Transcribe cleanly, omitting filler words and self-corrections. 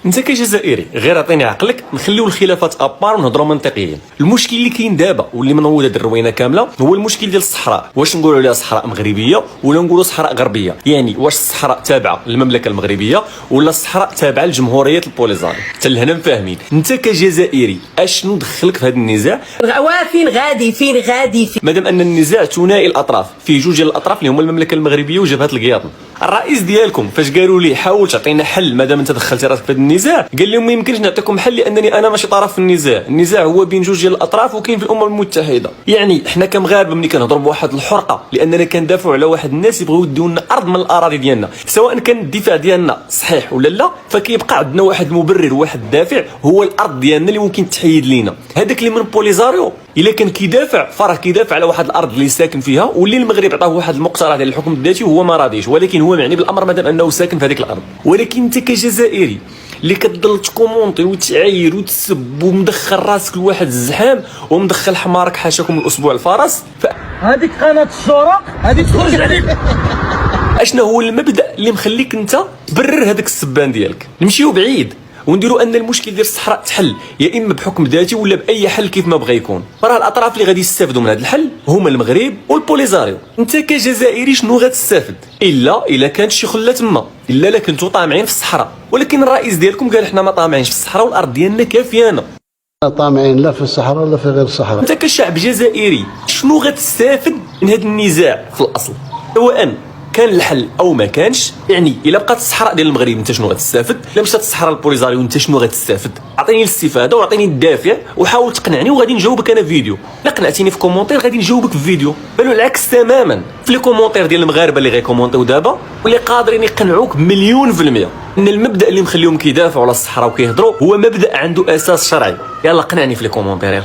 انت كجزائري غير عطيني عقلك، نخليو الخلافات ابار ونهضروا منطقيا. المشكل اللي كاين دابا واللي منوض هاد الروينه كامله هو المشكل ديال الصحراء. واش نقولوا عليها صحراء مغربيه ولا نقولوا صحراء غربيه؟ يعني واش الصحراء تابعه للمملكه المغربيه ولا الصحراء تابعه لجمهوريه البوليزاريو؟ حتى لهنا فاهمين. انت كجزائري اشنو دخلك في هذا النزاع؟ فين غادي مادام ان النزاع ثنائي الاطراف، فيه جوج ديال الاطراف اللي هما المملكه المغربيه وجبهه القياطن. الرئيس ديالكم فاش قالوا لي حاول تعطينا حل مادام انت دخلتي راسك في هذا النزاع، قال لهم ما يمكنش نعطيكم حل لانني انا ماشي طرف في النزاع. النزاع هو بين جوج ديال الاطراف وكاين في الامم المتحده. يعني حنا كمغاربه ملي كنهضروا بواحد الحرقه لاننا كندافعوا على واحد الناس يبغيو يديو لنا ارض من الاراضي ديالنا، سواء كان الدفاع ديالنا صحيح ولا لا، فكيبقى عندنا واحد المبرر وواحد الدافع هو الارض ديالنا اللي ممكن تحيد لينا. هذاك اللي من بوليزاريو الا كان كيدافع فراه كيدافع على واحد الارض اللي ساكن فيها واللي المغرب عطاه واحد المقترح ديال الحكم الذاتي وهو ما راضيش، ولكن هو معني بالامر مادام انه ساكن في هذيك الارض. ولكن انت كجزائري اللي كتضل تكومونطي وتعاير وتسب ومدخل راسك لواحد الزحام ومدخل حمارك حاشاكم الاسبوع الفرس، هذيك قناه الشروق هذيك تخرج عليك. اشنا هو المبدا اللي مخليك انت تبرر هذاك السبان ديالك؟ نمشيو بعيد ونديروا ان المشكل ديال الصحراء تحل يا اما بحكم ذاتي ولا باي حل كيف ما بغى يكون. راه الاطراف اللي غادي يستافدوا من هذا الحل هما المغرب والبوليزاريو. انت كجزائري شنو غتستافد الا كانت شي خله تما، الا كنتو طامعين في الصحراء؟ ولكن الرئيس ديالكم قال حنا ما طامعينش في الصحراء والارض ديالنا كافيانا. طامعين لا في الصحراء ولا في غير الصحراء. انت كشعب جزائري شنو غتستافد من هذا النزاع في الاصل؟ سواء كان الحل او ما كانش، يعني الا بقات الصحراء ديال المغرب انت شنو غتستافد؟ الا مشات الصحراء البوليزاريو انت شنو غتستافد؟ اعطيني الاستفاده واعطيني الدافع وحاول تقنعني وغادي نجاوبك انا في فيديو. الا قنعتيني في كومونتير غادي نجاوبك في فيديو، بل العكس تماما. في لي كومونتير ديال المغاربه اللي غيكومونطيو دابا واللي قادرين يقنعوك مليون في المية ان المبدا اللي مخليهم كيدافعوا على الصحراء وكيهضروا هو مبدا عنده اساس شرعي. يلا قنعني في لي كومونتير.